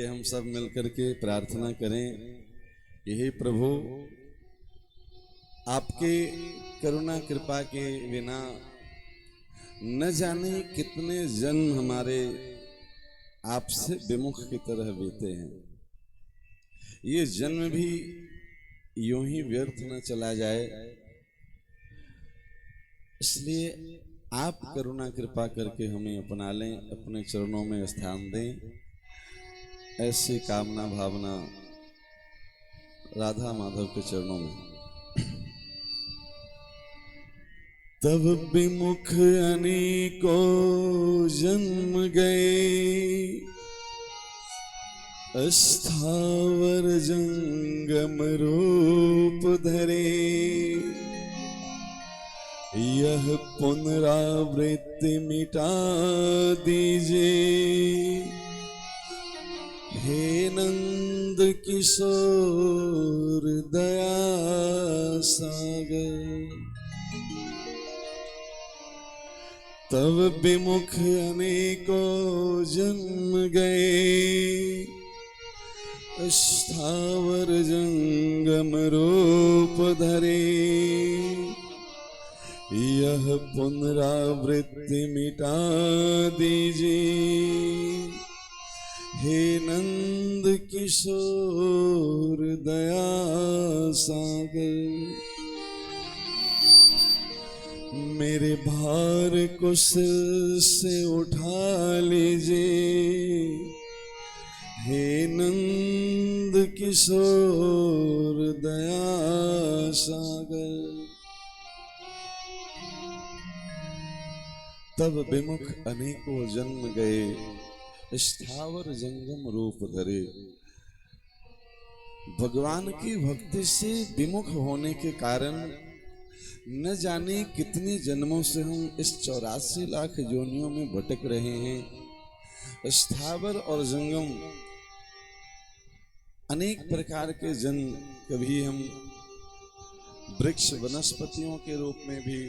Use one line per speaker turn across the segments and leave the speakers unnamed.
हम सब मिलकर के प्रार्थना करें कि हे प्रभु, आपके करुणा कृपा के बिना न जाने कितने जन्म हमारे आपसे विमुख की तरह बीते हैं। ये जन्म भी यूं ही व्यर्थ न चला जाए, इसलिए आप करुणा कृपा करके हमें अपना लें, अपने चरणों में स्थान दें। ऐसी कामना भावना राधा माधव के चरणों में। तब विमुख अनेकों जन्म गए, अस्थावर जंगम रूप धरे। यह पुनरावृत्ति मिटा दीजिए, हे नंद किशोर दया सागर। तब विमुख अनेकों जन्म गए, स्थावर जंगम रूप धरे। यह पुनरावृत्ति मिटा दीजिए, हे नंद किशोर दया सागर। मेरे भार को सिर से उठा लीजिए, हे नंद किशोर दया सागर। तब विमुख अनेकों जन्म गए, स्थावर जंगम रूप धरे। भगवान की भक्ति से विमुख होने के कारण न जाने कितने जन्मों से हम इस 84 लाख योनियों में भटक रहे हैं। स्थावर और जंगम अनेक प्रकार के जन्म, कभी हम वृक्ष वनस्पतियों के रूप में भी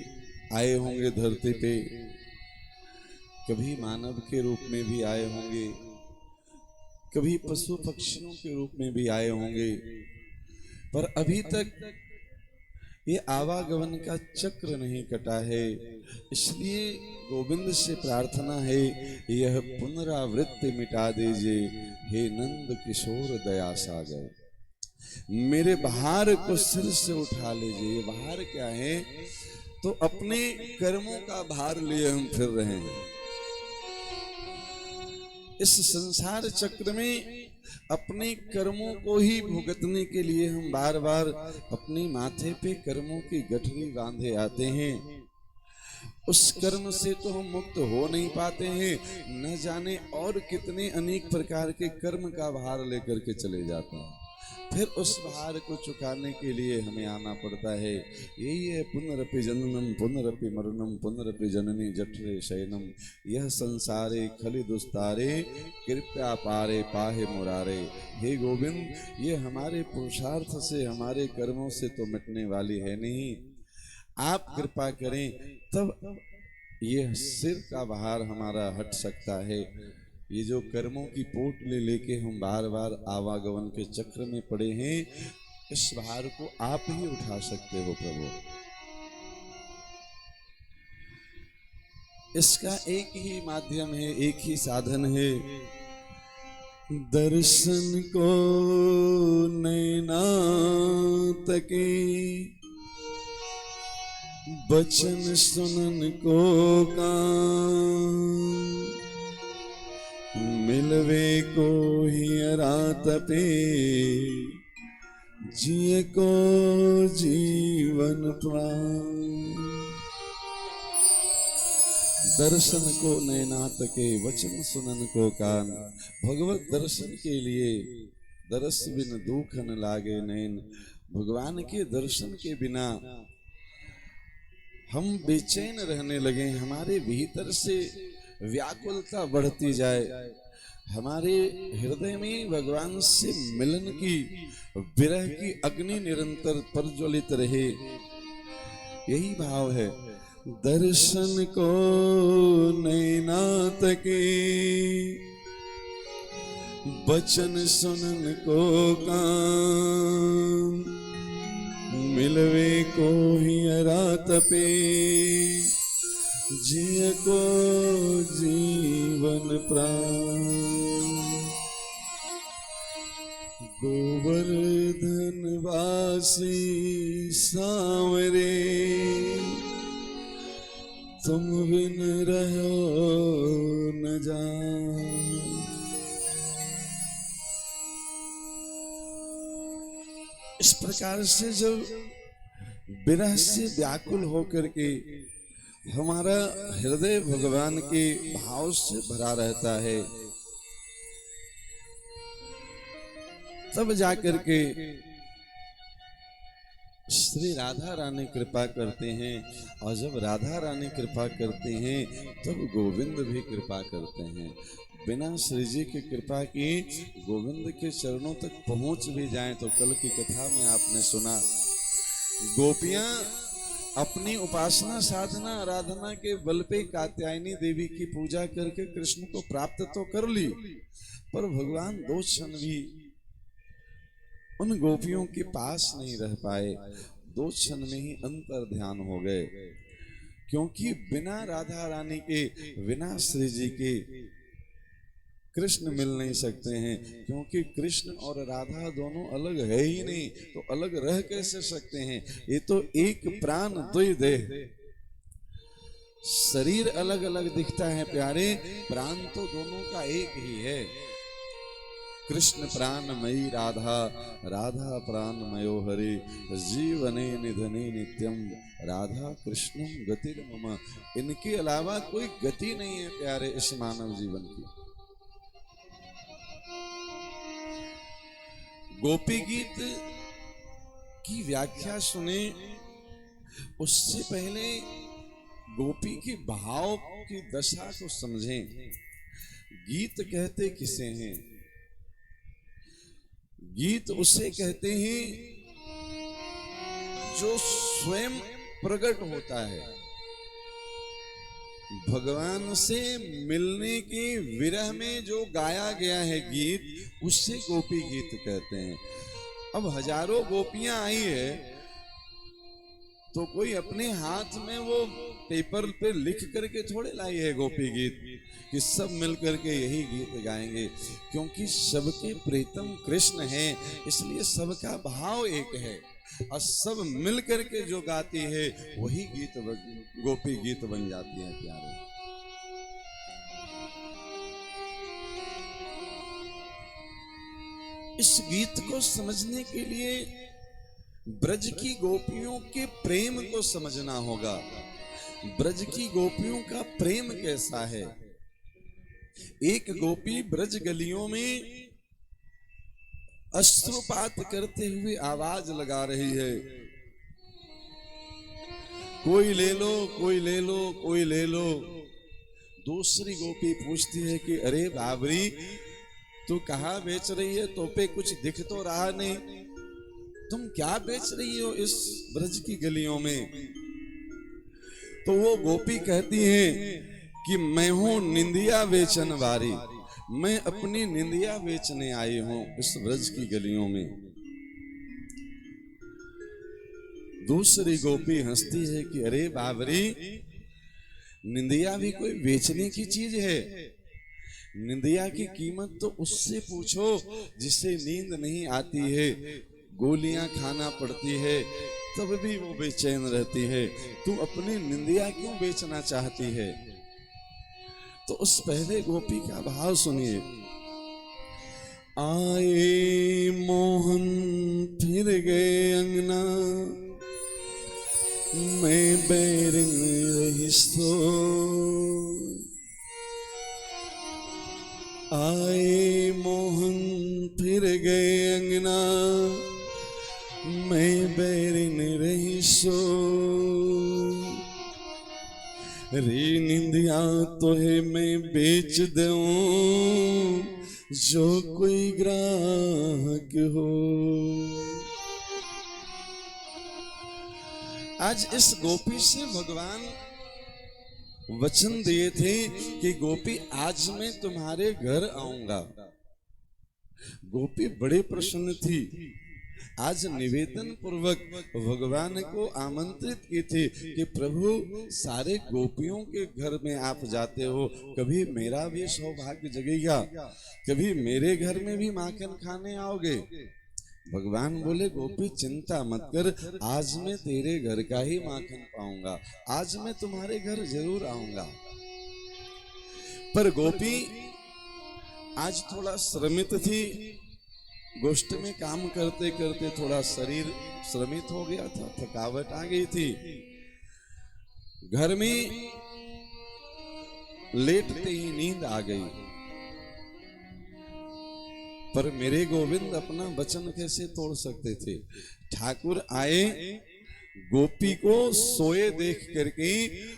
आए होंगे धरती पे, कभी मानव के रूप में भी आए होंगे, कभी पशु पक्षियों के रूप में भी आए होंगे, पर अभी तक ये आवागमन का चक्र नहीं कटा है। इसलिए गोविंद से प्रार्थना है, यह पुनरावृत्ति मिटा दीजिए, हे नंद किशोर दया सागर। मेरे भार को सिर से उठा लीजिए। भार क्या है? तो अपने कर्मों का भार लिए हम फिर रहे हैं। इस संसार चक्र में अपने कर्मों को ही भुगतने के लिए हम बार बार अपने माथे पे कर्मों की गठरी बांधे आते हैं। उस कर्म से तो हम मुक्त हो नहीं पाते हैं, न जाने और कितने अनेक प्रकार के कर्म का भार लेकर के चले जाते हैं। फिर उस भार को चुकाने के लिए हमें आना पड़ता है। यही है पुनरपि जननम पुनरपि मरणम पुनरपि जननी जठरे शयनम। यह संसारे खलि दुस्तारे, कृपया पारे पाहे मुरारे। हे गोविंद, ये हमारे पुरुषार्थ से, हमारे कर्मों से तो मिटने वाली है नहीं। आप कृपा करें तब यह सिर का भार हमारा हट सकता है। ये जो कर्मों की पोटली लेके हम बार बार आवागमन के चक्र में पड़े हैं, इस भार को आप ही उठा सकते हो प्रभु। इसका एक ही माध्यम है, एक ही साधन है। दर्शन को नैना तके, बचन सुनन को कान। मिलवे को ही रात पे, जिए को जीवन प्राण। दर्शन को नैना तके, वचन सुनन को कान। भगवत दर्शन के लिए दरस बिन दुख न लागे नैन। भगवान के दर्शन के बिना हम बेचैन रहने लगे। हमारे भीतर से व्याकुलता बढ़ती जाए, हमारे हृदय में भगवान से मिलन की, विरह की अग्नि निरंतर प्रज्वलित रहे। यही भाव है। दर्शन को नैना तके, बचन सुनन को काम, मिलवे को ही रात पे, जिय को जीवन प्राण। गोवर्धन वासी सांवरे, तुम बिन रहो न जान। इस प्रकार से जब विरह से व्याकुल होकर के हमारा हृदय भगवान के भाव से भरा रहता है, तब जाकर के श्री राधा रानी कृपा करते हैं। और जब राधा रानी कृपा करते हैं तब गोविंद भी कृपा करते हैं। बिना श्री जी की कृपा की गोविंद के चरणों तक पहुंच भी जाएं तो कल की कथा में आपने सुना, गोपियां अपनी उपासना साधना आराधना के बल पे कात्यायनी देवी की पूजा करके कृष्ण को प्राप्त तो कर ली, पर भगवान दो क्षण भी उन गोपियों के पास नहीं रह पाए। दो क्षण में ही अंतर ध्यान हो गए, क्योंकि बिना राधा रानी के, बिना श्री जी के कृष्ण मिल नहीं सकते हैं। क्योंकि कृष्ण और राधा दोनों अलग है ही नहीं, तो अलग रह कैसे सकते हैं। ये तो एक प्राण द्वय देह, शरीर अलग अलग दिखता है प्यारे, प्राण तो दोनों का एक ही है। कृष्ण प्राणमयी राधा, राधा प्राणमयो हरि, जीवने निधने नित्यम, राधा कृष्णम गतिर्मम। इनके अलावा कोई गति नहीं है प्यारे इस मानव जीवन की। गोपी गीत की व्याख्या सुने उससे पहले गोपी की भाव की दशा को समझें। गीत कहते किसे हैं? गीत उसे कहते हैं जो स्वयं प्रकट होता है। भगवान से मिलने के विरह में जो गाया गया है गीत, उससे गोपी गीत कहते हैं। अब हजारों गोपियां आई है तो कोई अपने हाथ में वो पेपर पे लिख करके थोड़े लाई है गोपी गीत कि सब मिल करके यही गीत गाएंगे। क्योंकि सबके प्रीतम कृष्ण हैं, इसलिए सबका भाव एक है और सब मिल करके जो गाती है वही गीत गोपी गीत बन जाती है प्यारे। इस गीत को समझने के लिए ब्रज की गोपियों के प्रेम को समझना होगा। ब्रज की गोपियों का प्रेम कैसा है? एक गोपी ब्रज गलियों में अश्रुपात करते हुए आवाज लगा रही है, कोई ले लो, कोई ले लो, कोई ले लो। दूसरी गोपी पूछती है कि अरे बाबरी, तू कहाँ बेच रही है? तो पे कुछ दिख तो रहा नहीं, तुम क्या बेच रही हो इस ब्रज की गलियों में? तो वो गोपी कहती है कि मैं हूं निंदिया बेचन वाली, मैं अपनी निंदिया बेचने आई हूं इस ब्रज की गलियों में। दूसरी गोपी हंसती है कि अरे बाबरी, निंदिया भी कोई बेचने की चीज है? निंदिया की कीमत तो उससे पूछो जिसे नींद नहीं आती है, गोलियां खाना पड़ती है तब भी वो बेचैन रहती है। तू अपनी निंदिया क्यों बेचना चाहती है? तो उस पहले गोपी का भाव सुनिए। आए मोहन फिर गए अंगना, मैं बैरिन रही सो। आए मोहन फिर गए अंगना, मैं बैरिन रही सो। रे निंदिया तो है मैं बेच दूं, जो कोई ग्राहक हो। आज इस गोपी से भगवान वचन दिए थे कि गोपी आज मैं तुम्हारे घर आऊंगा, गोपी बड़े प्रसन्न थी। आज निवेदन पूर्वक भगवान को आमंत्रित की थी कि प्रभु सारे गोपियों के घर में आप जाते हो, कभी मेरा भी सौभाग्य जगेगा, कभी मेरे घर में भी माखन खाने आओगे। भगवान बोले गोपी चिंता मत कर, आज मैं तेरे घर का ही माखन पाऊंगा, आज मैं तुम्हारे घर जरूर आऊंगा। पर गोपी आज थोड़ा श्रमित थी, गोष्ठ में काम करते करते थोड़ा शरीर श्रमित हो गया था, थकावट आ गई थी। घर में लेटते ही नींद आ गई। पर मेरे गोविंद अपना वचन कैसे तोड़ सकते थे। ठाकुर आए, गोपी को सोए देख करके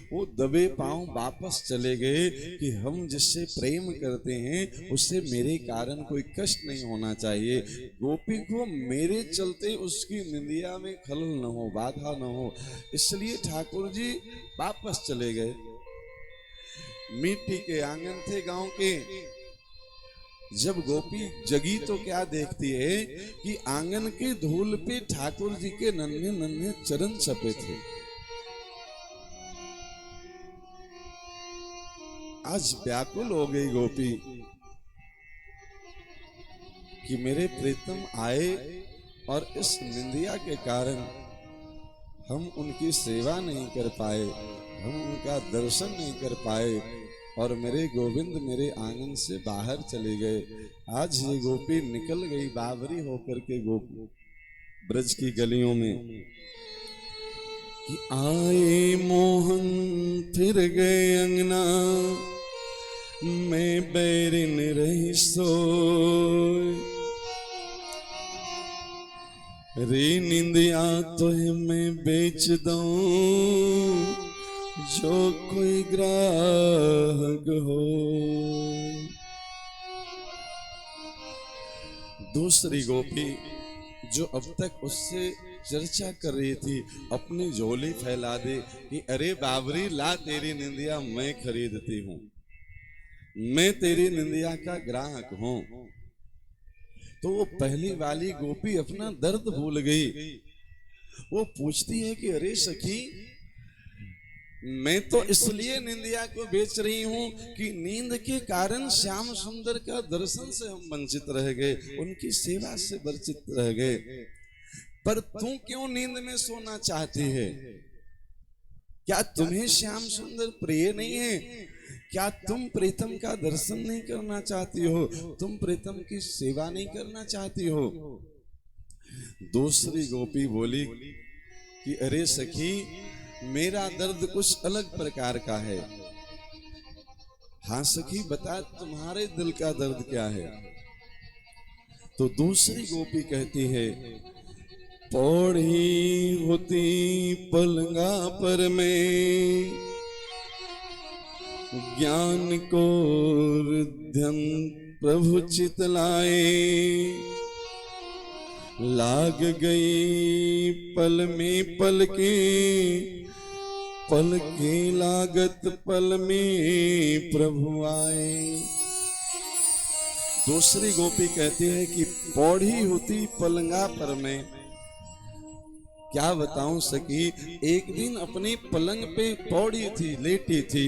वो दबे पांव वापस चले गए कि हम जिससे प्रेम करते हैं उससे मेरे कारण कोई कष्ट नहीं होना चाहिए। गोपी को मेरे चलते उसकी निंदिया में खलल न हो, बाधा न हो, इसलिए ठाकुर जी वापस चले गए। मिट्टी के आंगन थे गांव के। जब गोपी जगी तो क्या देखती है कि आंगन के धूल पे ठाकुर जी के नन्हे नन्हे चरण छपे थे। आज व्याकुल हो गई गोपी कि मेरे प्रीतम आए और इस निंदिया के कारण हम उनकी सेवा नहीं कर पाए, हम उनका दर्शन नहीं कर पाए और मेरे गोविंद मेरे आंगन से बाहर चले गए। आज ये गोपी निकल गई बावरी होकर के ब्रज की गलियों में कि आए मोहन फिर गए अंगना, मैं बैरिन रही सोए, रे निंदिया तो मैं बेच दूं जो कोई ग्राहक हो। दूसरी गोपी जो अब तक उससे चर्चा कर रही थी अपनी झोली फैला दे कि अरे बाबरी ला तेरी निंदिया मैं खरीदती हूं, मैं तेरी निंदिया का ग्राहक हूं। तो वो पहली वाली गोपी अपना दर्द भूल गई। वो पूछती है कि अरे सखी, मैं तो इसलिए निंदिया को बेच रही हूं कि नींद के कारण श्याम सुंदर का दर्शन से हम वंचित रह गए, उनकी सेवा से वंचित रह गए। पर तू क्यों नींद में सोना चाहती है? क्या तुम्हें श्याम सुंदर प्रिय नहीं है? क्या तुम प्रीतम का दर्शन नहीं करना चाहती हो? तुम प्रीतम की सेवा नहीं करना चाहती हो? दूसरी गोपी बोली कि अरे सखी, मेरा दर्द कुछ अलग प्रकार का है। हाँ सखी, बता तुम्हारे दिल का दर्द क्या है? तो दूसरी गोपी कहती है, पौड़ी होती पलंगा पर में, ज्ञान को ध्यान प्रभु चितलाए, लाग गई पल में पल के, पल के लागत पल में प्रभु आए। दूसरी गोपी कहती है कि पौड़ी होती पलंगा पर में। क्या बताऊं सखी, एक दिन अपनी पलंग पे पौड़ी थी, लेटी थी,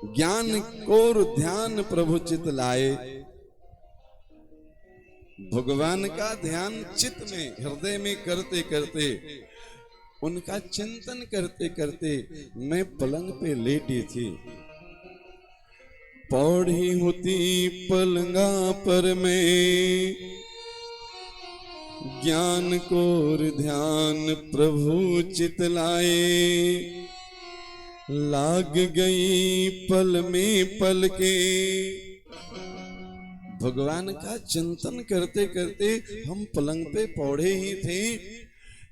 ज्ञान कोर ध्यान प्रभु चित लाए। भगवान का ध्यान चित्त में, हृदय में करते करते, उनका चिंतन करते करते मैं पलंग पे लेटी थी। पौड़ी होती पलंगा पर में, ज्ञान कोर ध्यान प्रभु चितलाए, लाग गई पल में पल के। भगवान का चिंतन करते करते हम पलंग पे पौड़े ही थे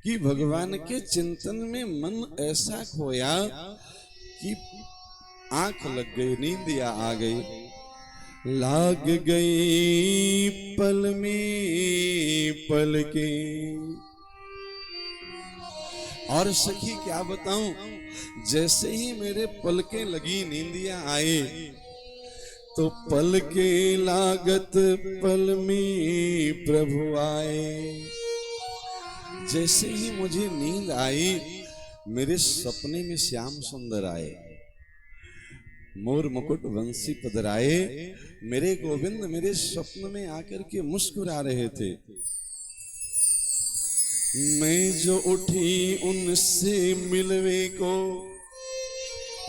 कि भगवान के चिंतन में मन ऐसा खोया कि आंख लग गई, नींदिया आ गई। लाग गई पल में पल के। और सखी क्या बताऊं, जैसे ही मेरे पलकें लगी, नींदिया आए, तो पल के लागत पल में प्रभु आए। जैसे ही मुझे नींद आई, मेरे सपने में श्याम सुंदर आए, मोर मुकुट वंशी पधराए। मेरे गोविंद मेरे स्वप्न में आकर के मुस्कुरा रहे थे। मैं जो उठी उनसे मिलवे को,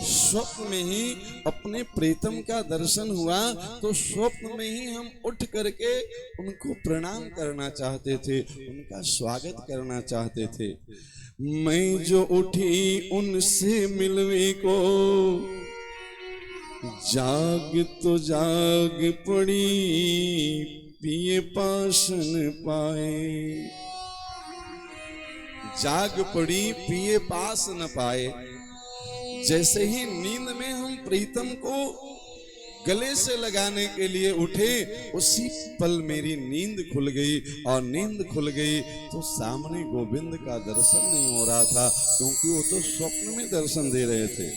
स्वप्न में ही अपने प्रीतम का दर्शन हुआ, तो स्वप्न में ही हम उठ करके उनको प्रणाम करना चाहते थे, उनका स्वागत करना चाहते थे। मैं जो उठी उनसे मिलवे को, जाग तो जाग पड़ी पिए पासन पाए। जाग पड़ी पिए पास न पाए। जैसे ही नींद में हम प्रीतम को गले से लगाने के लिए उठे, उसी पल मेरी नींद खुल गई। और नींद खुल गई तो सामने गोविंद का दर्शन नहीं हो रहा था, क्योंकि वो तो स्वप्न में दर्शन दे रहे थे।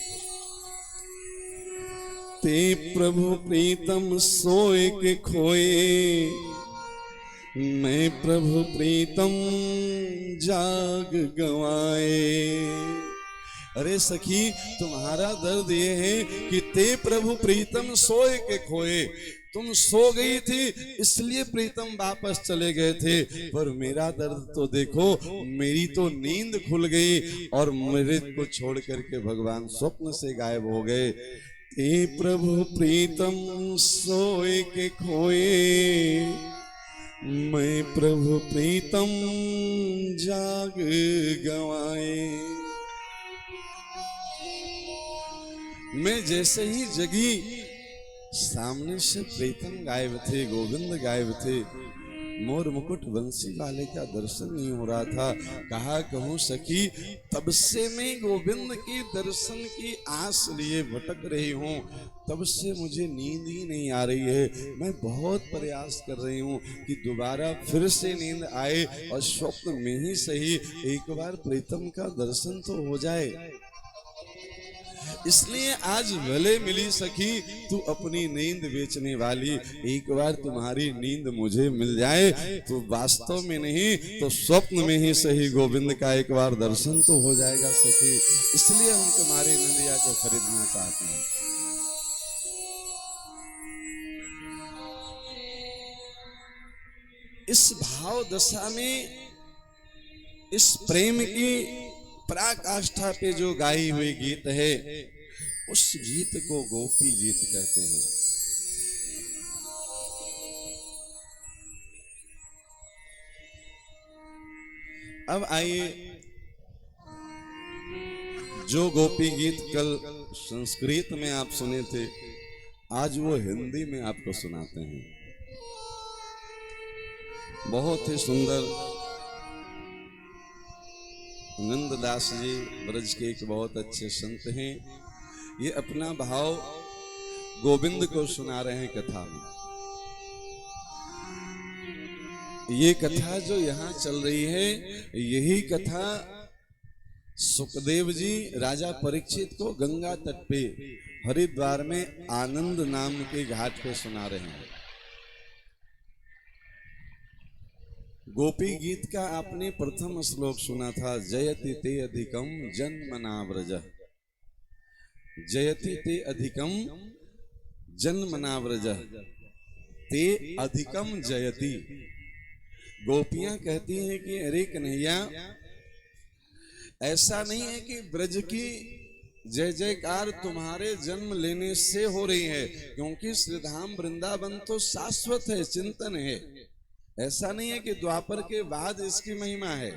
ते प्रभु प्रीतम सोए के खोए, मैं प्रभु प्रीतम जाग गवाए। अरे सखी, तुम्हारा दर्द ये है कि ते प्रभु प्रीतम सोए के खोए। तुम सो गई थी इसलिए प्रीतम वापस चले गए थे, पर मेरा दर्द तो देखो, मेरी तो नींद खुल गई और मेरे को छोड़ करके भगवान स्वप्न से गायब हो गए। ते प्रभु प्रीतम सोए के खोए, मैं प्रभु प्रीतम जाग गवाए। मैं जैसे ही जगी, सामने से प्रीतम गायब थे, गोविंद गायब थे, मोर मुकुट वंशी वाले का दर्शन नहीं हो रहा था। कहा कहूँ सखी, तब से मैं गोविंद के दर्शन की आस लिए भटक रही हूँ, तब से मुझे नींद ही नहीं आ रही है। मैं बहुत प्रयास कर रही हूँ कि दोबारा फिर से नींद आए और स्वप्न में ही सही एक बार प्रीतम का दर्शन तो हो जाए। इसलिए आज भले मिली सखी तू अपनी नींद बेचने वाली, एक बार तुम्हारी नींद मुझे मिल जाए तो वास्तव में नहीं तो स्वप्न में ही सही गोविंद का एक बार दर्शन तो हो जाएगा सखी। इसलिए हम तुम्हारी नंदिया को खरीदना चाहते हैं। इस भाव दशा में, इस प्रेम की पराकाष्ठा पे जो गाई हुई गीत है, उस गीत को गोपी गीत कहते हैं। अब आइए, जो गोपी गीत कल संस्कृत में आप सुने थे, आज वो हिंदी में आपको सुनाते हैं। बहुत ही सुंदर। नंददास जी ब्रज के एक बहुत अच्छे संत हैं। ये अपना भाव गोविंद को सुना रहे हैं कथा में। ये कथा जो यहाँ चल रही है, यही कथा सुखदेव जी राजा परीक्षित को गंगा तट पे हरिद्वार में आनंद नाम के घाट पे सुना रहे हैं। गोपी गीत का आपने प्रथम श्लोक सुना था, जयति ते अधिकम जन्मना व्रज। जयति ते अधिकम जन्मना व्रज, ते अधिकम जयति। गोपियां कहती हैं कि अरे कन्हैया, ऐसा नहीं है कि ब्रज की जय जयकार तुम्हारे जन्म लेने से हो रही है, क्योंकि श्रीधाम वृंदावन तो शाश्वत है, चिंतन है। ऐसा नहीं है कि द्वापर के बाद इसकी महिमा है।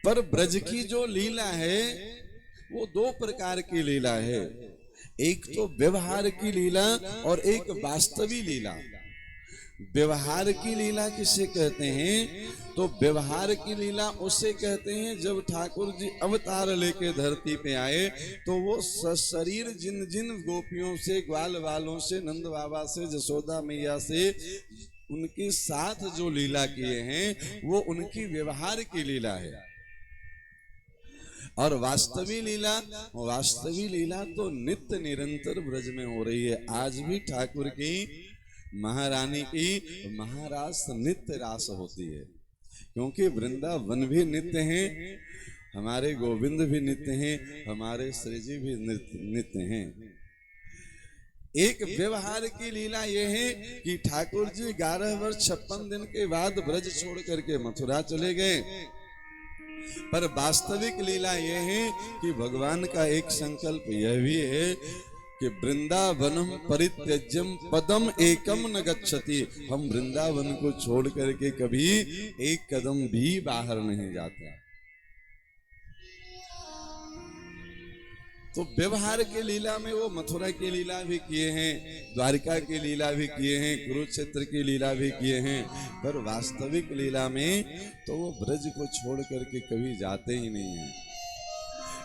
पर ब्रज की जो लीला है वो दो प्रकार की लीला है, एक तो व्यवहार की लीला और एक वास्तविक लीला। व्यवहार की लीला किसे कहते हैं? तो व्यवहार की लीला उसे कहते हैं जब ठाकुर जी अवतार लेके धरती पे आए तो वो सशरीर जिन जिन गोपियों से, ग्वाल वालों से, नंद बाबा से, जसोदा मैया से उनके साथ जो लीला किए हैं वो उनकी व्यवहार की लीला है। और वास्तवी लीला तो नित्य निरंतर ब्रज में हो रही है। आज भी ठाकुर की महारानी की महारास नित्य रास होती है, क्योंकि वृंदावन भी नित्य हैं, हमारे गोविंद भी नित्य हैं, हमारे श्री जी भी नित्य हैं। एक व्यवहार की लीला यह है कि ठाकुर जी 11 वर्ष 56 दिन के बाद ब्रज छोड़ करके मथुरा चले गए, पर वास्तविक लीला यह है कि भगवान का एक संकल्प यह भी है कि वृंदावनम परित्यज्यम पदम एकम न गच्छति, हम वृंदावन को छोड़ करके कभी एक कदम भी बाहर नहीं जाते। तो व्यवहार के लीला में वो मथुरा की लीला भी किए हैं, द्वारिका की लीला भी किए हैं, कुरुक्षेत्र की लीला भी किए हैं, पर वास्तविक लीला में तो वो ब्रज को छोड़ करके कभी जाते ही नहीं हैं।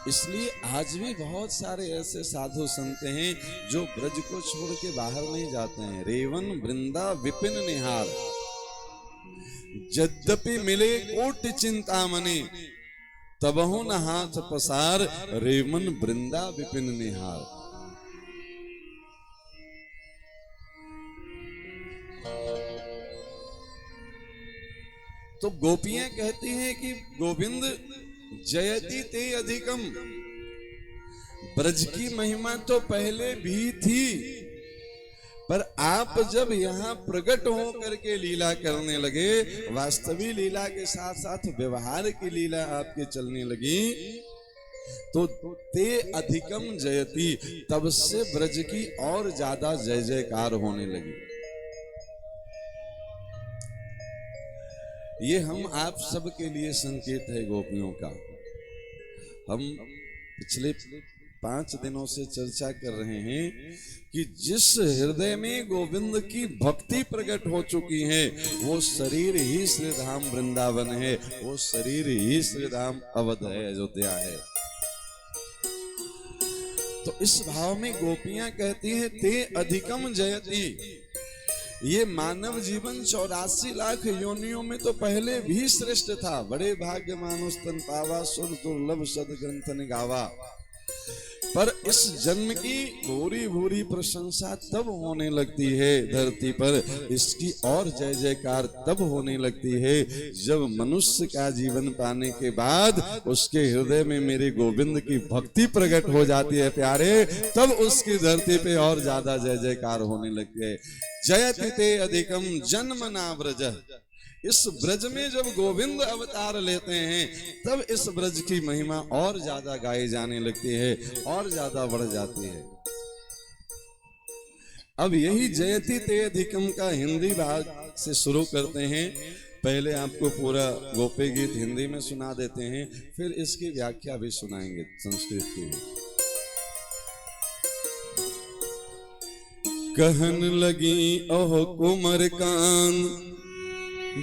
इसलिए आज भी बहुत सारे ऐसे साधु संत हैं जो ब्रज को छोड़ के बाहर नहीं जाते हैं। रेवन वृंदा विपिन निहार, यद्यपि मिले कोटि चिंतामणि, तबहु न हाथ पसार, रेवन वृंदा विपिन निहार। तो गोपियां कहती हैं कि गोविंद जयति ते अधिकम, ब्रज की महिमा तो पहले भी थी, पर आप जब यहाँ प्रकट हो करके लीला करने लगे, वास्तविक लीला के साथ साथ व्यवहार की लीला आपके चलने लगी, तो ते अधिकम जयति, तब से ब्रज की और ज्यादा जय जयकार होने लगी। ये हम आप सब के लिए संकेत है गोपियों का। हम पिछले 5 दिनों से चर्चा कर रहे हैं कि जिस हृदय में गोविंद की भक्ति प्रकट हो चुकी है, वो शरीर ही श्री धाम वृंदावन है, वो शरीर ही श्री धाम अवध है, अयोध्या है। तो इस भाव में गोपियां कहती हैं ते अधिकम जयति, ये मानव जीवन 84 लाख योनियों में तो पहले भी श्रेष्ठ था। बड़े भाग्य मानुष तन पावा, सुर दुर्लभ सद ग्रंथ गावा। पर इस जन्म की भूरी भूरी प्रशंसा तब होने लगती है धरती पर, इसकी और जय जयकार तब होने लगती है जब मनुष्य का जीवन पाने के बाद उसके हृदय में मेरे गोविंद की भक्ति प्रकट हो जाती है प्यारे, तब उसकी धरती पे और ज्यादा जय जयकार होने लगती है। जयति ते अधिकम जन्म ना ब्रज, इस ब्रज में जब गोविंद अवतार लेते हैं तब इस ब्रज की महिमा और ज्यादा गाई जाने लगती है और ज्यादा बढ़ जाती है। अब यही जयति ते अधिकम का हिंदी भाग से शुरू करते हैं। पहले आपको पूरा गोपी गीत हिंदी में सुना देते हैं, फिर इसकी व्याख्या भी सुनाएंगे संस्कृत की भी। कहन लगी ओह कुमर कान,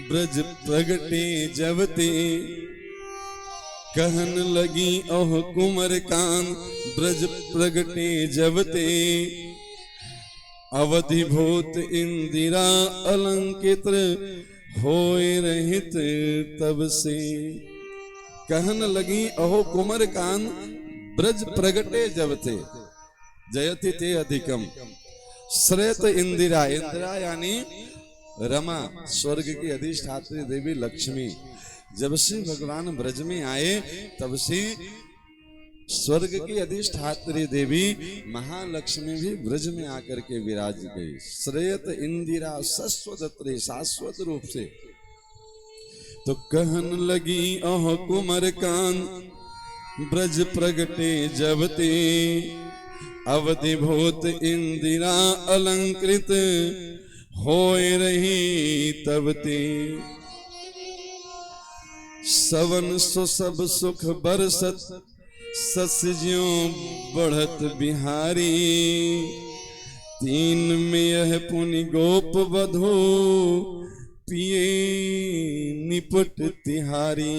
ब्रज प्रगटे जबते, कहन लगी ओह कुमर कान, ब्रज प्रगटे जबते, अवधि भूत इंदिरा अलंकित होए रहित तब से। कहन लगी ओह कुमर कान, ब्रज प्रगटे जबते, जयति ते अधिकम। श्रेत इंदिरा, इंदिरा यानी रमा, स्वर्ग की अधिष्ठात्री देवी लक्ष्मी, जब से भगवान ब्रज में आए तब से स्वर्ग की अधिष्ठात्री देवी महालक्ष्मी भी ब्रज में आकर के विराज गई। श्रेयत इंदिरा सस्वदत्री, शाश्वत रूप से। तो कहन लगी ओह कुमर कान, ब्रज प्रगटे जबते, अवधि भूत इंदिरा अलंकृत होए रही तब ते। सवन सो सब सुख बरसत, सस्यों बढ़त बिहारी, तीन में यह पुनि गोप वधो, पिए निपट तिहारी।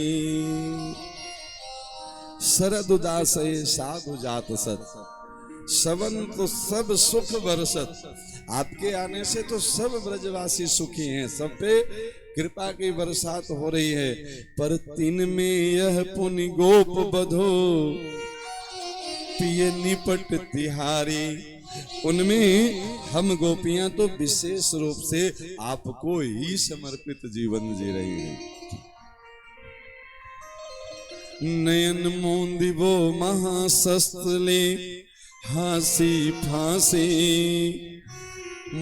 शरद उदास साधु जात सत, सवन तो सब सुख बरसत, आपके आने से तो सब ब्रजवासी सुखी हैं, सब पे कृपा की बरसात हो रही है। पर तीन में यह पुनि गोप बधो, पिए निपट तिहारी, उनमें हम गोपियां तो विशेष रूप से आपको ही समर्पित जीवन जी रही हैं। नयन मोंदिबो महाशस्त्रले, हासी फांसी,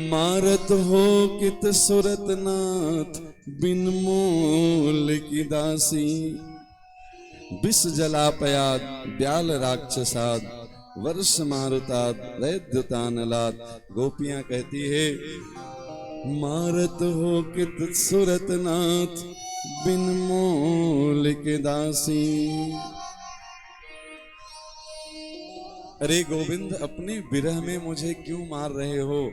मारत हो कित सुरत नाथ, बिन मोल की दासी। विष जलापयाद ब्याल राक्षसाद, वर्ष मारुताद वैद्युतानलाद। गोपियां कहती है मारत हो कित सुरत नाथ, बिन मोल के दासी। अरे गोविंद, अपनी विरह में मुझे क्यों मार रहे हो?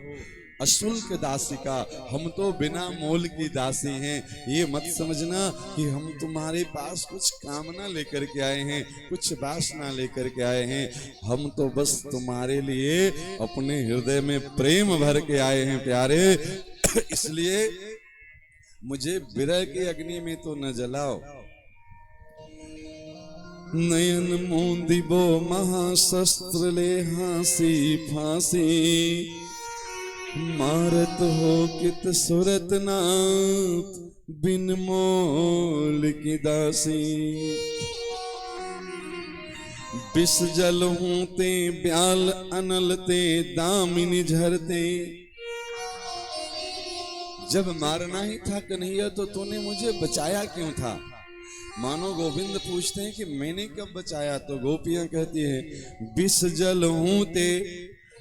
अशुल्क दासिका, हम तो बिना मोल की दासी हैं। ये मत समझना कि हम तुम्हारे पास कुछ कामना लेकर के आए हैं, कुछ वासना लेकर के आए हैं। हम तो बस तुम्हारे लिए अपने हृदय में प्रेम भर के आए हैं प्यारे। इसलिए मुझे विरह की अग्नि में तो न जलाओ। नयन मोंदिबो महाशस्त्र ले, हासी फांसी, मारत हो कित सुरत नाथ, बिन मोल की दासी। विष जल हूते ब्याल अनलते, दामिनी झरते। जब मारना ही था कन्हैया तो तूने मुझे बचाया क्यों था? मानो गोविंद पूछते हैं कि मैंने कब बचाया? तो गोपियां कहती है विष जल हूते,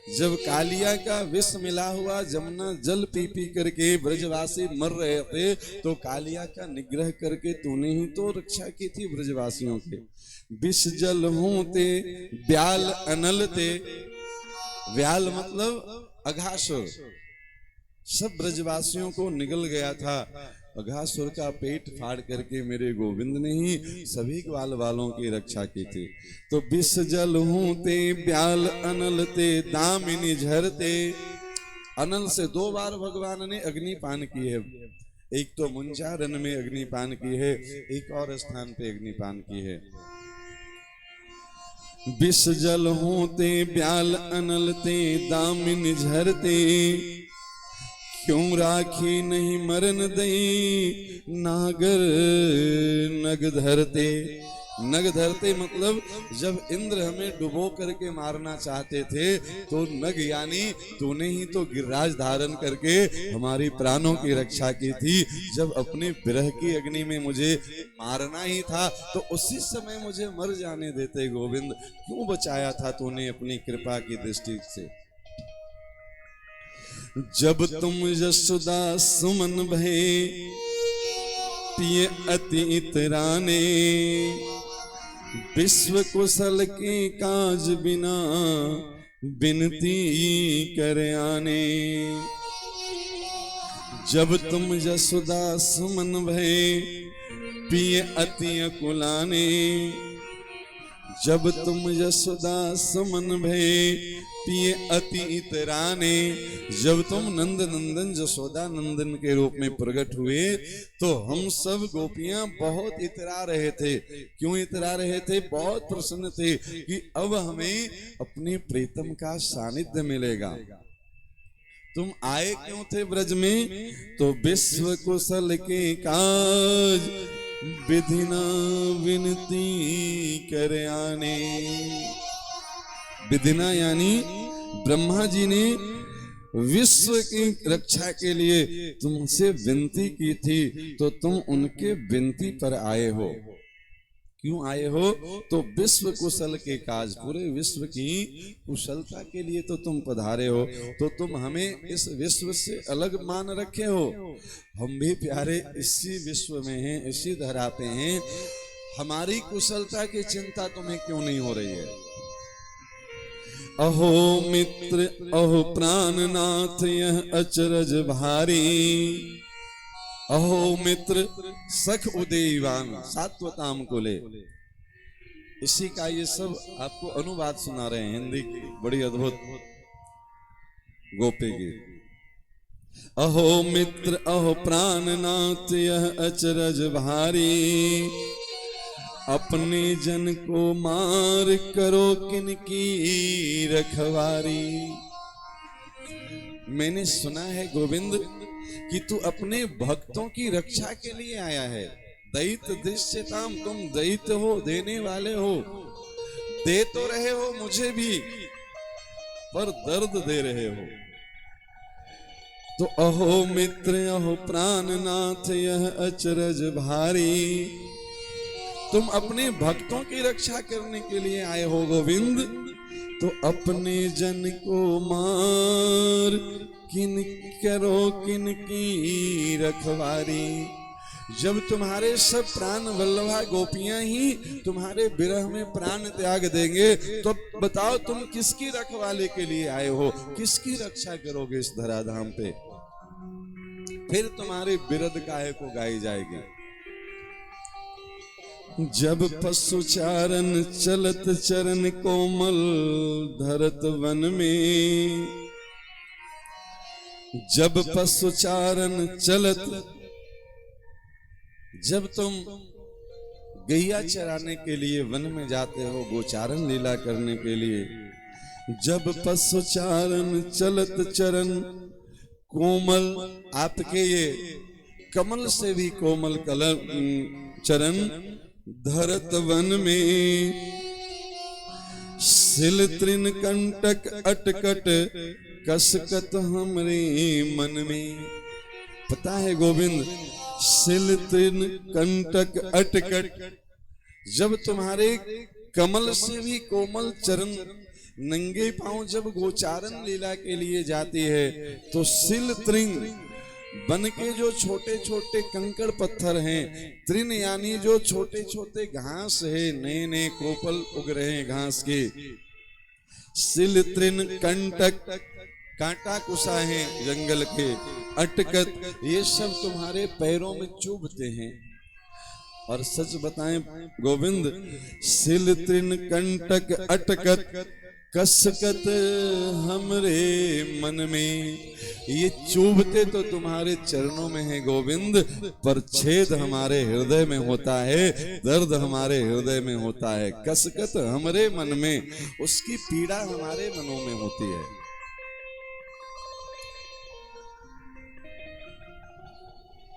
जब कालिया का विष मिला हुआ जमुना जल पी पी करके ब्रजवासी मर रहे थे, तो कालिया का निग्रह करके तूने ही तो रक्षा की थी ब्रजवासियों के। विष जल हूते ब्याल अनलते, व्याल मतलब अघासुर, सब ब्रजवासियों को निगल गया था। अघासुर का पेट फाड़ करके मेरे गोविंद ने ही सभी ग्वाल वालों की रक्षा की थी। तो विष जल हूते ब्याल अनलते, दामिनी झरते। अनल से 2 बार भगवान ने अग्निपान की है। एक तो मुंजारन में अग्निपान की है, एक और स्थान पे अग्निपान की है। विष जल होते ब्याल अनलते, दामिनी झरते। क्यों राखी नहीं मरन दई, नागर नग धरते। नग धरते मतलब जब इंद्र हमें डुबो करके मारना चाहते थे, तो नग यानी तूने ही तो गिरिराज धारण करके हमारी प्राणों की रक्षा की थी। जब अपने विरह की अग्नि में मुझे मारना ही था तो उसी समय मुझे मर जाने देते गोविंद। क्यों बचाया था तूने अपनी कृपा की दृष्टि से? जब तुम यशोदा सुमन भये, पिए अति इतराने। विश्व कुशल के काज बिना, बिनती कर आने। जब तुम यशोदा सुमन भये, पिए अति अकुलाने। जब तुम यशोदा सुमन भये, पिए अति इतराने। जब तुम नंद नंदन यशोदा नंदन के रूप में प्रकट हुए तो हम सब गोपियां बहुत इतरा रहे थे। क्यों इतरा रहे थे? बहुत प्रसन्न थे कि अब हमें अपने प्रीतम का सानिध्य मिलेगा। तुम आए क्यों थे ब्रज में? तो विश्व कुशल के काज, विधिना विनती कर आने। विधिना यानी ब्रह्मा जी ने विश्व की रक्षा के लिए तुमसे विनती की थी, तो तुम उनके विनती पर आए हो। क्यों आए हो? तो विश्व कुशल के काज, पूरे विश्व की कुशलता के लिए तो तुम पधारे हो। तो तुम हमें इस विश्व से अलग मान रखे हो। हम भी प्यारे इसी विश्व में हैं, इसी धरा पे हैं। हमारी कुशलता की चिंता तुम्हें क्यों नहीं हो रही है? अहो मित्र अहो प्राणनाथ, यह अचरज भारी। अहो मित्र सख उदयवान, सात्वताम को ले। इसी का ये सब आपको अनुवाद सुना रहे हैं हिंदी की बड़ी अद्भुत गोपी की। अहो मित्र अहो प्राणनाथ यह अचरज भारी, अपने जन को मार करो किनकी रखवारी। मैंने सुना है गोविंद कि तू अपने भक्तों की रक्षा के लिए आया है। दैत दृश्यताम, तुम दैत हो, देने वाले हो, दे तो रहे हो मुझे भी, पर दर्द दे रहे हो। तो अहो मित्र अहो प्राणनाथ यह अचरज भारी, तुम अपने भक्तों की रक्षा करने के लिए आए हो गोविंद, तो अपने जन को मार किन करो किनकी रखवारी। जब तुम्हारे सब प्राण वल्लभा गोपियां ही तुम्हारे विरह में प्राण त्याग देंगे, तो बताओ तुम किसकी रखवाले के लिए आए हो, किसकी रक्षा करोगे इस धराधाम पे। फिर तुम्हारे बिरद काहे को गाई जाएगी। जब पशु चारण चलत चरण कोमल धरत वन में, जब पशु चारण चलत, जब तुम गैया चराने के लिए वन में जाते हो, गोचारण लीला करने के लिए, जब पशु चारण चलत चरण कोमल, आपके ये कमल से भी कोमल कलर चरण धरत वन में, सिल तृण कंटक अटकट कसकत हमरे मन में। पता है गोविंद, सिल तृण कंटक अटकट, जब तुम्हारे कमल से भी कोमल चरण नंगे पांव जब गोचारण लीला के लिए जाती है, तो सिल तृण बन के जो छोटे छोटे कंकड़ पत्थर हैं, तृण यानी जो छोटे छोटे घास है, नए नए कोपल उग रहे हैं घास के, सिल तृण कंटक कांटा कुसा है जंगल के, अटकत, ये सब तुम्हारे पैरों में चुभते हैं। और सच बताएं गोविंद, सिल तृण कंटक अटकत कसकत हमरे मन में, ये चुभते तो तुम्हारे चरणों में है गोविंद, पर छेद हमारे हृदय में होता है, दर्द हमारे हृदय में होता है। कसकत हमरे मन में, उसकी पीड़ा हमारे मनों में होती है।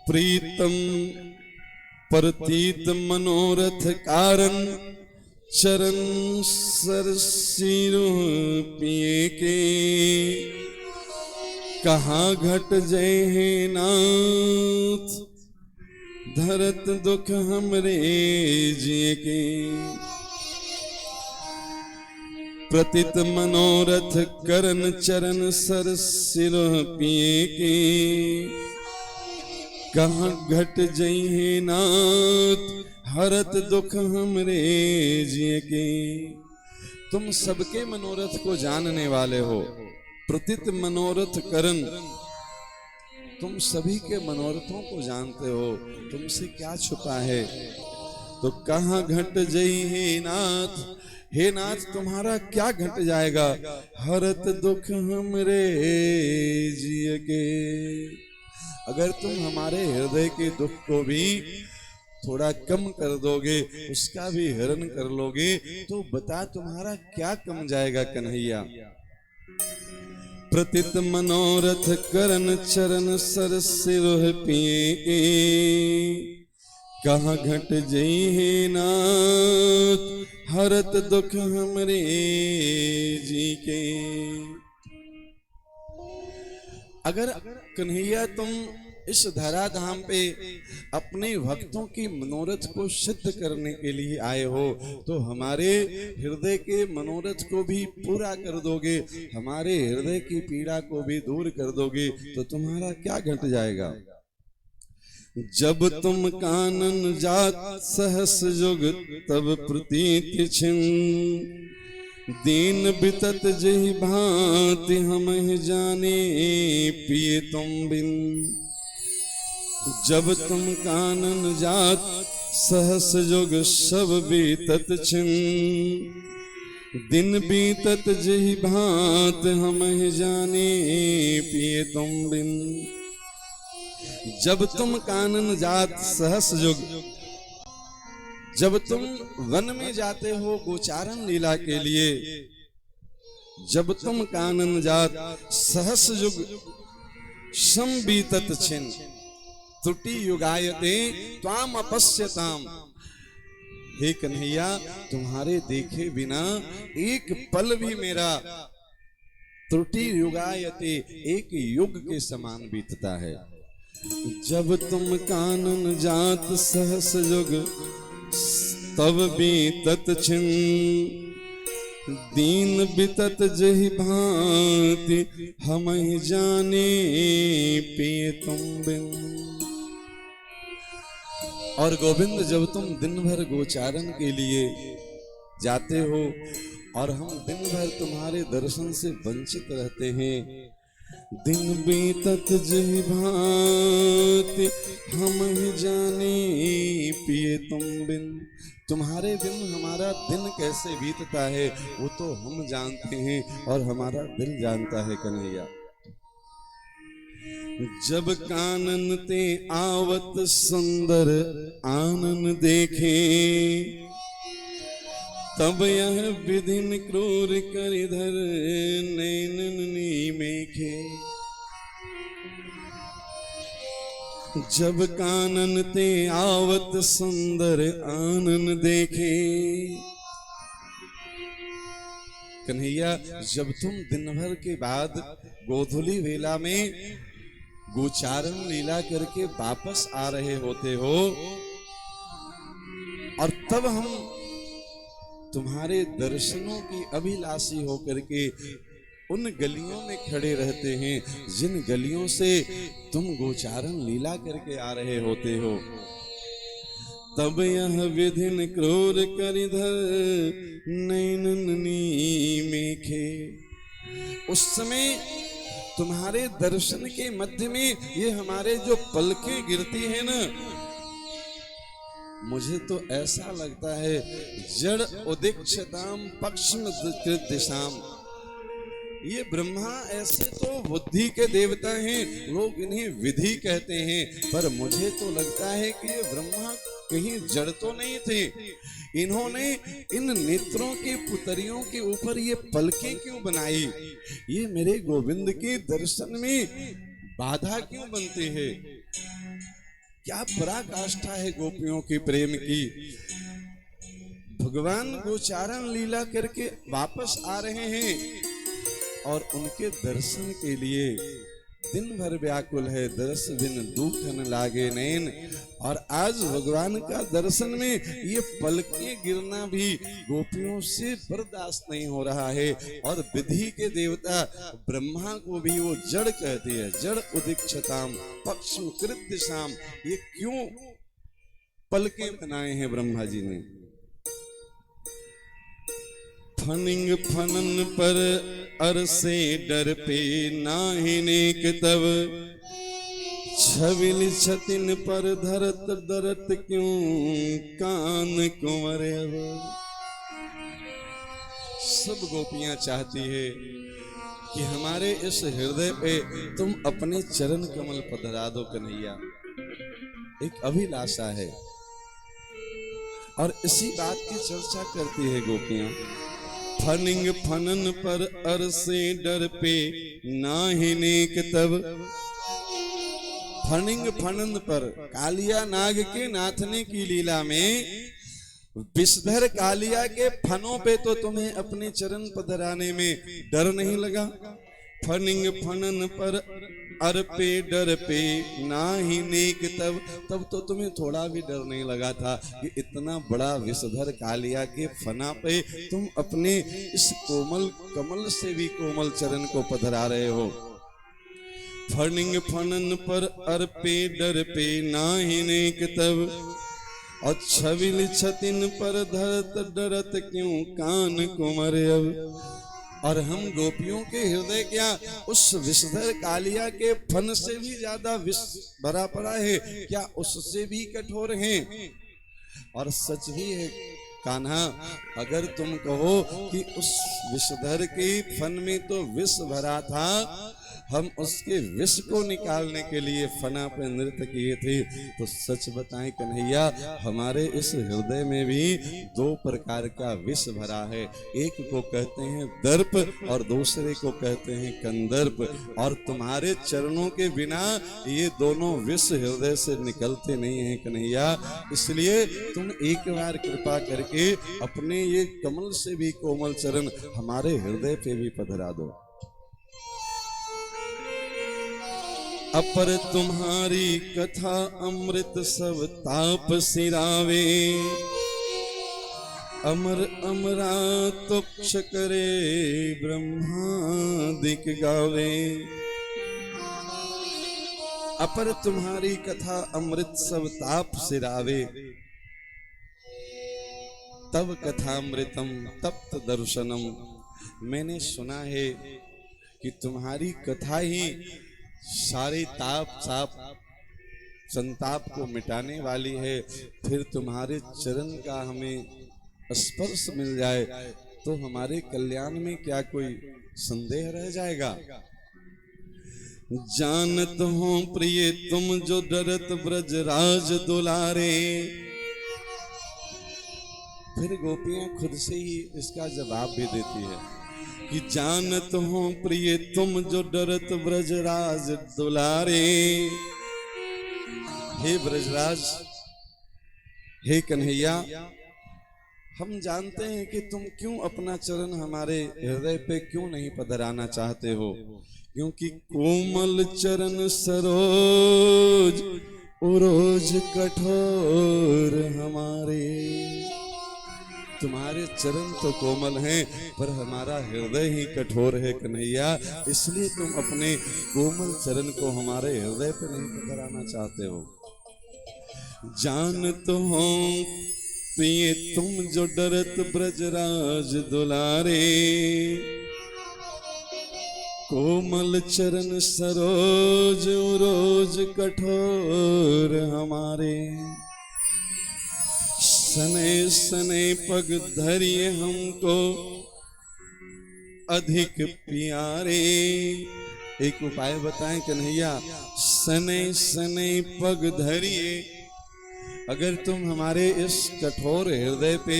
प्रीतम प्रतीत मनोरथ कारण, चरण सरसिरो पिए के, कहाँ घट जय है नाथ, धरत दुख हमरे जिए के। प्रतीत मनोरथ करण चरण सरसिरो पिए के, कहाँ घट जई है नाथ, हरत दुख हमरे जिए के। तुम सबके मनोरथ को जानने वाले हो, प्रतीत मनोरथ करण, तुम सभी के मनोरथों को जानते हो, तुमसे क्या छुपा है। तो कहाँ घट जई है नाथ, हे नाथ तुम्हारा क्या घट जाएगा, हरत दुख हमरे जिए के। अगर तुम हमारे हृदय के दुख को भी थोड़ा कम कर दोगे, उसका भी हरण कर लोगे, तो बता तुम्हारा क्या कम जाएगा कन्हैया। प्रतीत मनोरथ करण चरण सरसिरोह पिए के, कहाँ घट जई है नाथ, हरत दुख हमरे जी के। अगर कन्हैया तुम इस धराधाम पे अपने भक्तों की मनोरथ को सिद्ध करने के लिए आए हो, तो हमारे हृदय के मनोरथ को भी पूरा कर दोगे, हमारे हृदय की पीड़ा को भी दूर कर दोगे, तो तुम्हारा क्या घट जाएगा। जब तुम कानन जात सहस जुग तब प्रतीत छिन, दीन बितत जहि भांति हम जाने पिए तुम बिन। जब तुम कानन जात सहस जुग सब बीतत छिन, दिन बीतत जहि भांत हम जाने पिए तुम बिन। जब तुम कानन जात सहस जुग, जब तुम वन में जाते हो गोचारण लीला के लिए, जब तुम कानन जात सहस जुग सम बीतत छिन, त्रुटि युगायते त्वाम अपश्यताम। हे कन्हैया, तुम्हारे देखे बिना एक पल भी मेरा त्रुटि युगायते एक युग के समान बीतता है। जब तुम कानन जात सहस जुग तब बीतत छिन, दीन बितत जहि भांति हम जाने पिए तुम बिन। और गोविंद, जब तुम दिन भर गोचारण के लिए जाते हो और हम दिन भर तुम्हारे दर्शन से वंचित रहते हैं, दिन बीतत जहि भांति हम जाने पिए तुम बिन। तुम्हारे बिन हमारा दिन कैसे बीतता है वो तो हम जानते हैं और हमारा दिल जानता है कन्हैया। जब कानन ते आवत सुंदर आनन देखे, तब यह विधिन क्रूर करिधर नैनन नीमेखे। जब कानन ते आवत सुंदर आनन देखे, कन्हैया जब तुम दिन भर के बाद गोधूली वेला में गोचारण लीला करके वापस आ रहे होते हो और तब हम तुम्हारे दर्शनों की अभिलाषी होकर के उन गलियों में खड़े रहते हैं जिन गलियों से तुम गोचारण लीला करके आ रहे होते हो। तब यह विधिन क्रूर करिधर नैनन नीमेखे। उस समय तुम्हारे दर्शन के मध्य में ये हमारे जो पलकें गिरती है ना, मुझे तो ऐसा लगता है जड़ उदीक्षताम पक्ष्म दिशाम। ये ब्रह्मा ऐसे तो बुद्धि के देवता हैं, लोग इन्हें विधि कहते हैं, पर मुझे तो लगता है कि ये ब्रह्मा कहीं जड़ तो नहीं थे। इन्होंने इन नेत्रों की पुतरियों के ऊपर ये पलकें क्यों बनाई? ये मेरे गोविंद के दर्शन में बाधा क्यों बनती है? क्या पराकाष्ठा है गोपियों के प्रेम की। भगवान गोचारण लीला करके वापस आ रहे हैं और उनके दर्शन के लिए दिन भर व्याकुल है। दर्श बिन दुख न लागे नैन। और आज भगवान का दर्शन में ये पलकें गिरना भी गोपियों से बर्दाश्त नहीं हो रहा है। और विधि के देवता ब्रह्मा को भी वो जड़ कहती है। जड़ उदीक्षताम पक्ष्म कृत्यशाम। ये क्यों पलकें बनाए हैं ब्रह्मा जी ने? फनिंग फनन पर अरसे डर पे नाहिनेक तब, छविल छतिन पर धरत डरत क्यों कान कुंवर। सब गोपियां चाहती है कि हमारे इस हृदय पे तुम अपने चरण कमल पधरा दो कन्हैया। एक अभिलाषा है और इसी बात की चर्चा करती है गोपियां। फनिंग फनन पर अरसे डर पे नाहिनेक तब। फनिंग फनन पर कालिया नाग के नाथने की लीला में विषधर कालिया के फनों पे तो तुम्हें अपने चरण पधराने में डर नहीं लगा। फनिंग फनन पर अर पे डर पे नाहिनेक तब तो तुम्हें थोड़ा भी डर नहीं लगा था कि इतना बड़ा विषधर कालिया के फना पे तुम अपने इस कोमल कमल से भी कोमल चरण को पधरा रहे हो। फनिंग फनन पर अर पे डर पे नाहिनेक तब, और छविल छतिन पर धरत डरत क्यों कान कुंवर अब। और हम गोपियों के हृदय क्या उस विषधर कालिया के फन से भी ज्यादा विष भरा पड़ा है? क्या उससे भी कठोर हैं? और सच भी है कान्हा, अगर तुम कहो कि उस विषधर के फन में तो विष भरा था, हम उसके विष को निकालने के लिए फना पे नृत्य किए थे, तो सच बताएं कन्हैया, हमारे इस हृदय में भी दो प्रकार का विष भरा है। एक को कहते हैं दर्प और दूसरे को कहते हैं कंदर्प, और तुम्हारे चरणों के बिना ये दोनों विष हृदय से निकलते नहीं हैं कन्हैया। इसलिए तुम एक बार कृपा करके अपने ये कमल से भी कोमल चरण हमारे हृदय पे भी पधरा दो। अपर तुम्हारी कथा अमृत सब ताप सिरावे, अमर अमरातोक्ष करे ब्रह्मादिक गावे। अपर तुम्हारी कथा अमृत सब ताप सिरावे, तब कथामृतम तप्त दर्शनम। मैंने सुना है कि तुम्हारी कथा ही सारे ताप साप संताप को मिटाने वाली है। फिर तुम्हारे चरण का हमें स्पर्श मिल जाए तो हमारे कल्याण में क्या कोई संदेह रह जाएगा। जानत हो प्रिय तुम जो डरत ब्रजराज दुलारे। फिर गोपियां खुद से ही इसका जवाब भी देती है कि जानत हो प्रिय तुम जो डरत ब्रजराज दुलारे। हे ब्रजराज, हे कन्हैया, हम जानते हैं कि तुम क्यों अपना चरण हमारे हृदय पे क्यों नहीं पधराना चाहते हो, क्योंकि कोमल चरण सरोज उरोज कठोर हमारे। तुम्हारे चरण तो कोमल हैं पर हमारा हृदय ही कठोर है कन्हैया, इसलिए तुम अपने कोमल चरण को हमारे हृदय पर नहीं पधराना चाहते हो। जानत हो प्रिय तुम जो डरत ब्रजराज दुलारे, कोमल चरण सरोज उरोज कठोर हमारे। सने सने पग धरिए हमको अधिक प्यारे। एक उपाय बताएं कन्हैया, सने सने पग धरिए। अगर तुम हमारे इस कठोर हृदय पे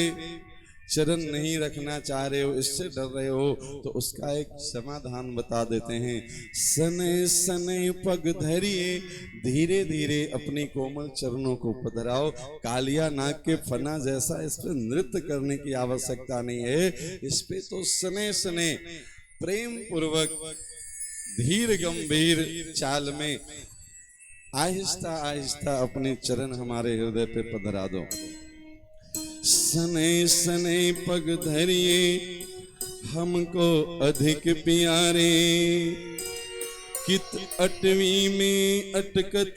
चरण नहीं रखना चाह रहे हो, इससे डर रहे हो, तो उसका एक समाधान बता देते हैं। सने सने पग धरिए, धीरे धीरे अपनी कोमल चरणों को पधराओ। कालिया नाग के फना जैसा इस पे नृत्य करने की आवश्यकता नहीं है। इस पे तो सने सने प्रेम पूर्वक धीर गंभीर चाल में आहिस्ता आहिस्ता अपने चरण हमारे हृदय पे पधरा दो। सने सने पग धरिए हमको अधिक प्यारे। कित अटवी में अटकत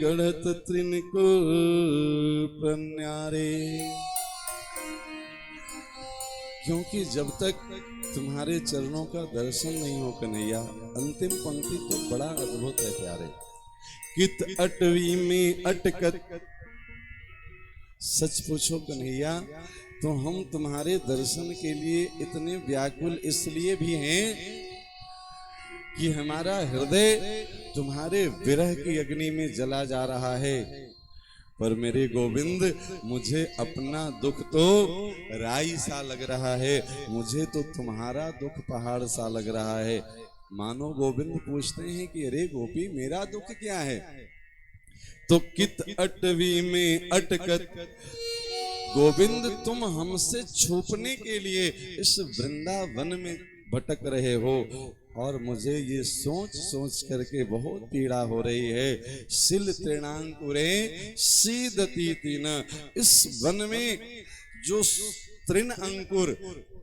गढ़त तृण को प्रन्यारे। क्योंकि जब तक तुम्हारे चरणों का दर्शन नहीं हो कन्हैया, अंतिम पंक्ति तो बड़ा अद्भुत है प्यारे। कित अटवी में अटकत, सच पूछो कन्हैया तो हम तुम्हारे दर्शन के लिए इतने व्याकुल इसलिए भी हैं कि हमारा हृदय तुम्हारे विरह की अग्नि में जला जा रहा है। पर मेरे गोविंद, मुझे अपना दुख तो राई सा लग रहा है, मुझे तो तुम्हारा दुख पहाड़ सा लग रहा है। मानो गोविंद पूछते हैं कि अरे गोपी, मेरा दुख क्या है? तो कित अटवी में अटकत, गोविंद तुम हमसे छुपने के लिए इस वृंदावन में भटक रहे हो, और मुझे ये सोच सोच करके बहुत पीड़ा हो रही है। सिल तृणांकुरे सीदती तीन, इस वन में जो तृण अंकुर,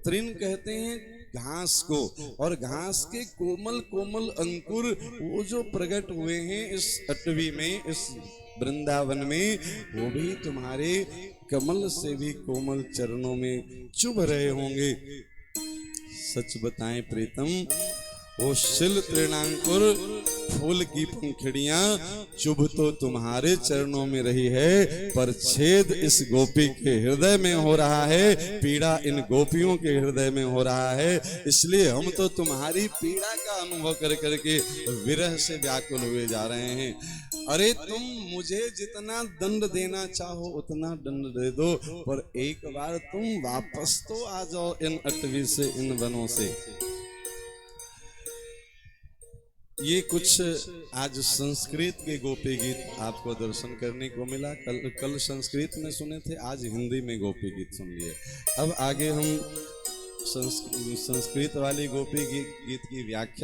तृण कहते हैं घास को, और घास के कोमल कोमल अंकुर वो जो प्रकट हुए हैं इस अटवी में, इस वृंदावन में, वो भी तुम्हारे कमल से भी कोमल चरणों में चुभ रहे होंगे। सच बताएं प्रीतम, ओ शिल तृणांकुर फूल की पंखुड़ियां चुभ तो तुम्हारे चरणों में रही है, पर छेद इस गोपी के हृदय में हो रहा है, पीड़ा इन गोपियों के हृदय में हो रहा है। इसलिए हम तो तुम्हारी पीड़ा का अनुभव कर करके विरह से व्याकुल हुए जा रहे हैं। अरे तुम मुझे जितना दंड देना चाहो उतना दंड दे दो, पर एक बार तुम वापस तो आ जाओ इन अटवी से, इन वनों से। ये कुछ आज संस्कृत के गोपी गीत आपको दर्शन करने को मिला। कल संस्कृत में सुने थे, आज हिंदी में गोपी गीत सुन लिए। अब आगे हम संस्कृत वाली गोपी गीत की व्याख्या